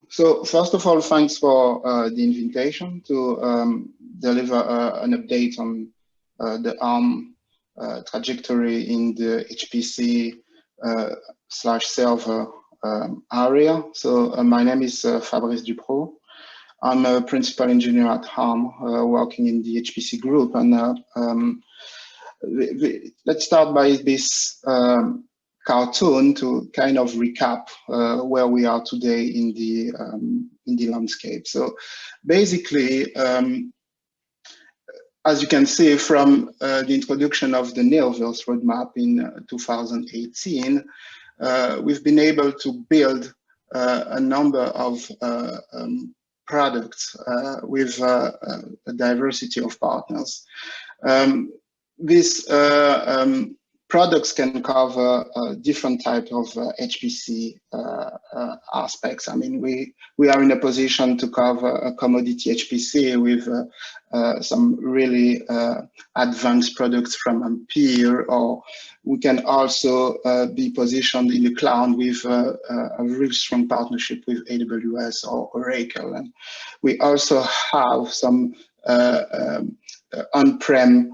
So first of all, thanks for the invitation to deliver an update on the ARM trajectory in the HPC slash server area. So my name is Fabrice Dupros. I'm a principal engineer at ARM, working in the HPC group. And let's start by this cartoon to kind of recap where we are today in the landscape. So basically, as you can see from the introduction of the Neoverse roadmap in 2018, we've been able to build a number of products with a diversity of partners. These products can cover different types of HPC aspects. I mean, we are in a position to cover a commodity HPC with some really advanced products from Ampere, or we can also be positioned in the cloud with a really strong partnership with AWS or Oracle. And we also have some on-prem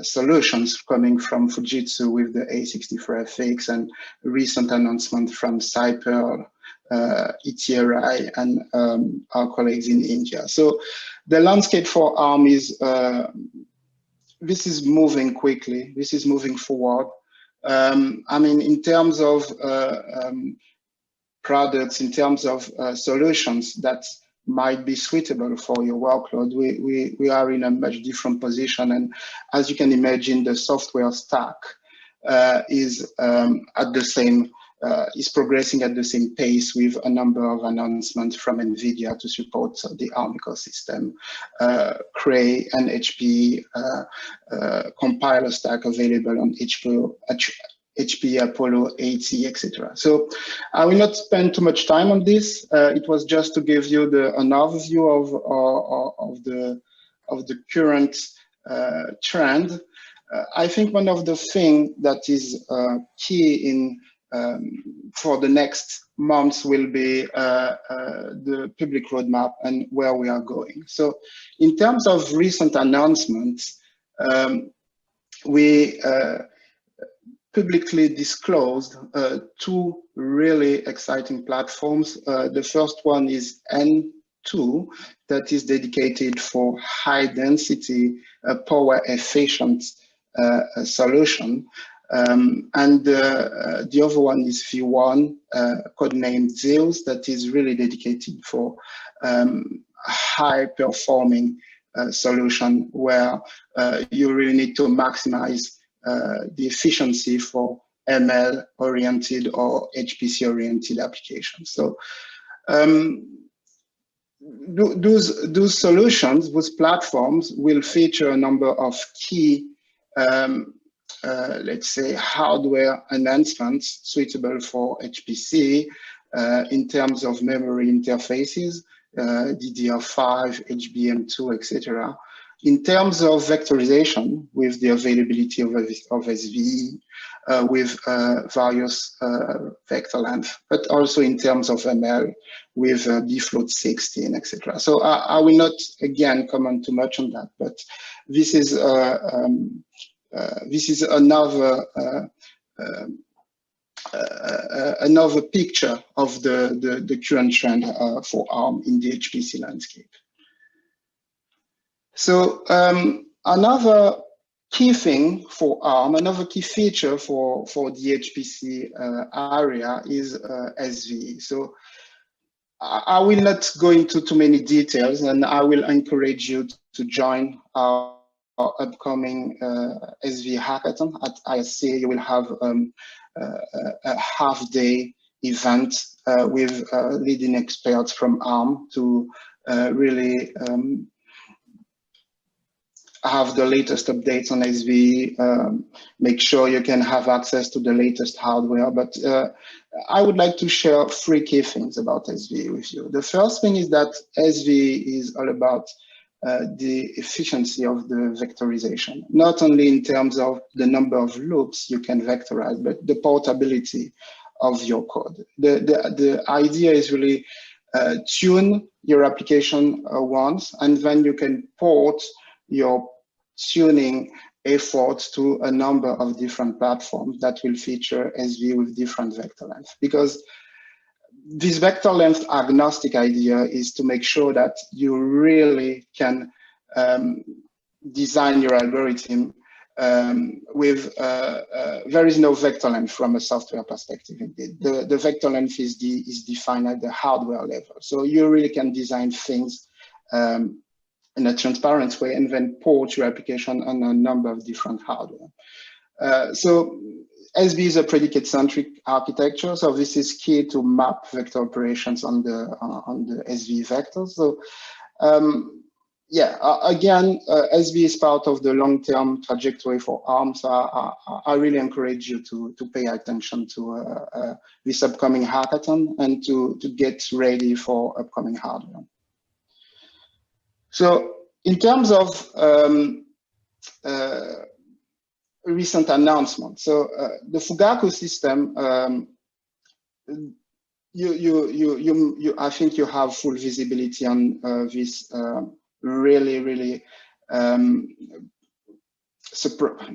solutions coming from Fujitsu with the A64FX and recent announcement from Cyper, ETRI, and our colleagues in India. So the landscape for ARM is, this is moving quickly, this is moving forward. I mean, in terms of products, in terms of solutions that might be suitable for your workload, we are in a much different position. And as you can imagine, the software stack is at the same, is progressing at the same pace, with a number of announcements from NVIDIA to support the ARM ecosystem, Cray and HP compiler stack available on HP, Apollo, AT, etc. So I will not spend too much time on this. It was just to give you an overview of the current trend. I think one of the things that is key in for the next months will be the public roadmap and where we are going. So in terms of recent announcements, we publicly disclosed two really exciting platforms. The first one is N2, that is dedicated for high density, power efficient solution. And the other one is V1, codenamed Zeus, that is really dedicated for high performing solution where you really need to maximize the efficiency for ML oriented or HPC oriented applications. So those solutions, those platforms will feature a number of key, let's say, hardware enhancements suitable for HPC in terms of memory interfaces, DDR5, HBM2, etc. In terms of vectorization, with the availability of SVE, with various vector length, but also in terms of ML with bfloat 16, etc. So I will not again comment too much on that, but this is another another picture of the current trend for ARM in the HPC landscape. So another key thing for ARM, another key feature for the HPC area is SVE. So I will not go into too many details, and I will encourage you to join our upcoming SVE hackathon at ISC. You will have a half-day event with leading experts from ARM to really have the latest updates on SVE, make sure you can have access to the latest hardware. But I would like to share three key things about SVE with you. The first thing is that SVE is all about the efficiency of the vectorization, not only in terms of the number of loops you can vectorize, but the portability of your code. The idea is really tune your application once, and then you can port your tuning efforts to a number of different platforms that will feature SV with different vector length. Because this vector length agnostic idea is to make sure that you really can design your algorithm with there is no vector length from a software perspective. The vector length is defined at the hardware level. So you really can design things in a transparent way and then port your application on a number of different hardware. So SV is a predicate-centric architecture, so this is key to map vector operations on the SV vectors. So yeah, again, SV is part of the long-term trajectory for ARM, so I really encourage you to pay attention to this upcoming hackathon and to get ready for upcoming hardware. So in terms of recent announcements, so the Fugaku system, I think you have full visibility on this really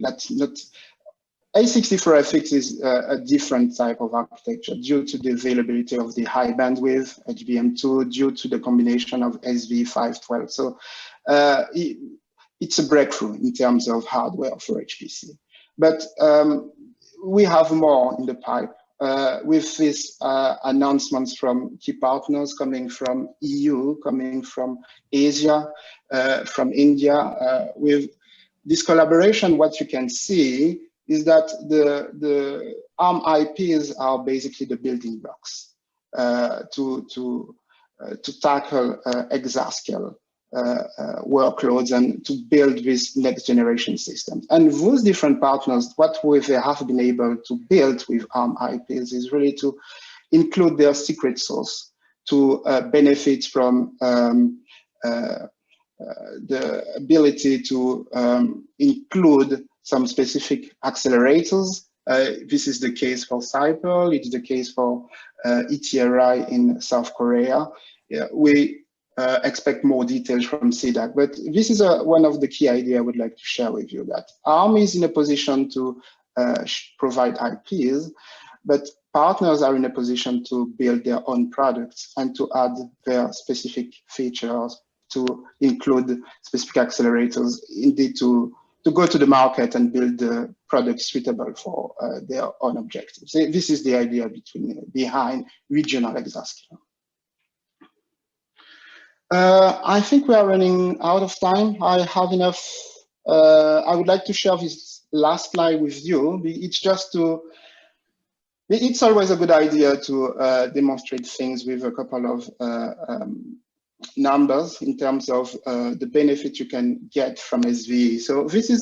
that's not A64FX is a different type of architecture due to the availability of the high bandwidth HBM2, due to the combination of SV512. So it's a breakthrough in terms of hardware for HPC. But we have more in the pipe with these announcements from key partners coming from EU, coming from Asia, from India. With this collaboration, what you can see is that the ARM IPs are basically the building blocks to tackle exascale workloads and to build these next generation systems. And those different partners, what we have been able to build with ARM IPs is really to include their secret sauce to benefit from the ability to include some specific accelerators. This is the case for Cypher, it's the case for ETRI in South Korea. Yeah, we expect more details from CDAC, but this is one of the key ideas I would like to share with you, that ARM is in a position to provide IPs, but partners are in a position to build their own products and to add their specific features, to include specific accelerators, indeed to go to the market and build the products suitable for their own objectives. This is the idea behind regional exascale. I think we are running out of time. I have enough. I would like to share this last slide with you. It's always a good idea to demonstrate things with a couple of numbers in terms of the benefit you can get from SVE. So this is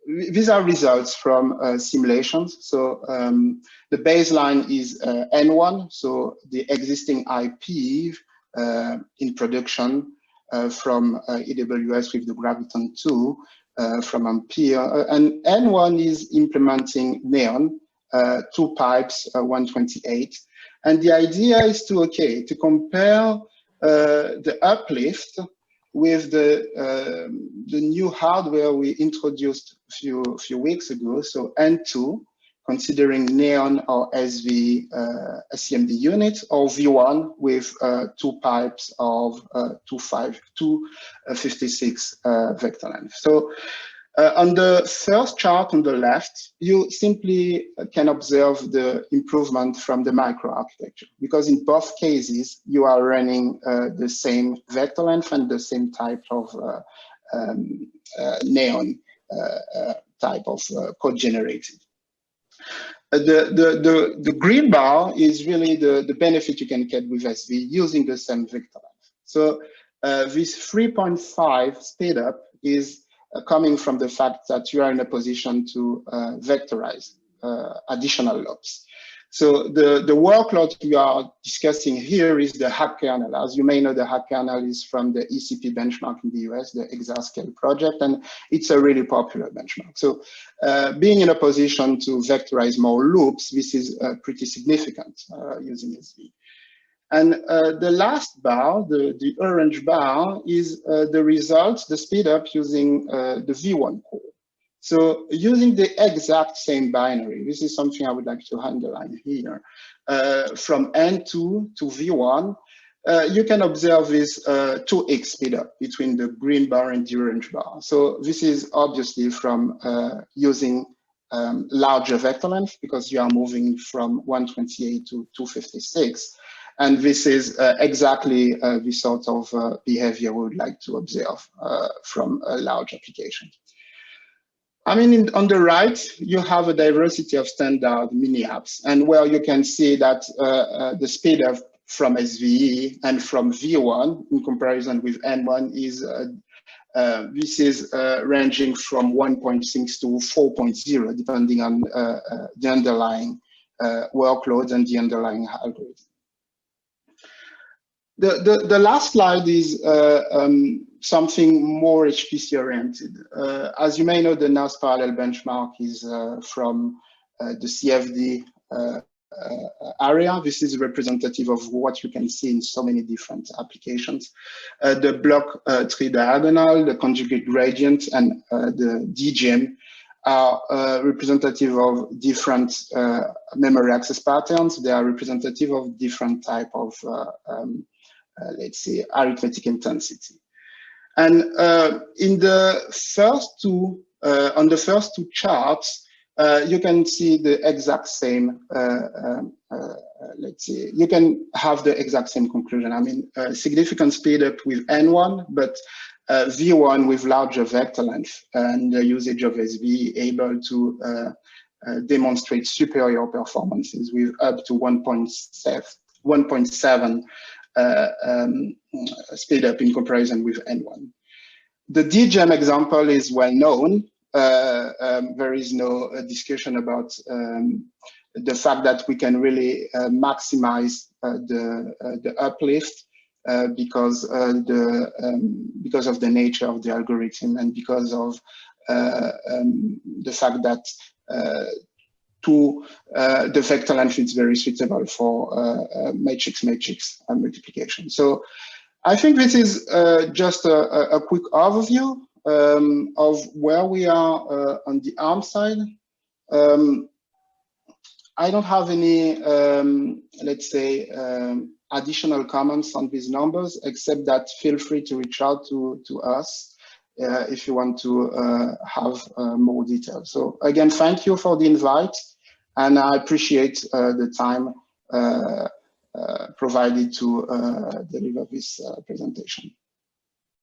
these are results from simulations. So the baseline is N1, so the existing IP in production from AWS with the Graviton2 from Ampere, and N1 is implementing Neon, 2 pipes, 128. And the idea is to compare the uplift with the new hardware we introduced a few weeks ago. So N2, considering Neon or SV CMD units, or V1 with 2 pipes of 256 vector length. So on the first chart on the left, you simply can observe the improvement from the microarchitecture, because in both cases, you are running the same vector length and the same type of Neon type of code generated. The green bar is really the benefit you can get with SV using the same vector length. So this 3.5 speed up is coming from the fact that you are in a position to vectorize additional loops. So the workload we are discussing here is the hack kernel. As you may know, the hack kernel is from the ECP benchmark in the US, the Exascale project, and it's a really popular benchmark. So being in a position to vectorize more loops, this is pretty significant using SV. And the last bar, the orange bar, is the results, the speed up using the V1 core. So using the exact same binary, this is something I would like to underline here, from N2 to V1, you can observe this 2x speed up between the green bar and the orange bar. So this is obviously from using larger vector length, because you are moving from 128 to 256. And this is exactly the sort of behavior we would like to observe from a large application. I mean, on the right, you have a diversity of standard mini apps, and where you can see that the speed up from SVE and from V1 in comparison with N1 is this is ranging from 1.6 to 4.0, depending on the underlying workload and the underlying algorithm. The last slide is something more HPC oriented. As you may know, the NAS parallel benchmark is from the CFD area. This is representative of what you can see in so many different applications. The block tree diagonal, the conjugate gradient, and the DGM are representative of different memory access patterns. They are representative of different type of let's say, arithmetic intensity. And in the first two, on the first two charts, you can see the exact same, let's see, you can have the exact same conclusion. I mean, significant speed up with N1, but V1 with larger vector length and the usage of SV able to demonstrate superior performances with up to 1.7 speed up in comparison with N1. The DGEM example is well known. There is no discussion about the fact that we can really maximize the uplift because of the nature of the algorithm and because of the fact that the vector length is very suitable for matrix multiplication. So I think this is just a quick overview of where we are on the ARM side. I don't have any, let's say, additional comments on these numbers, except that feel free to reach out to us if you want to have more details. So again, thank you for the invite, and I appreciate the time provided to deliver this presentation.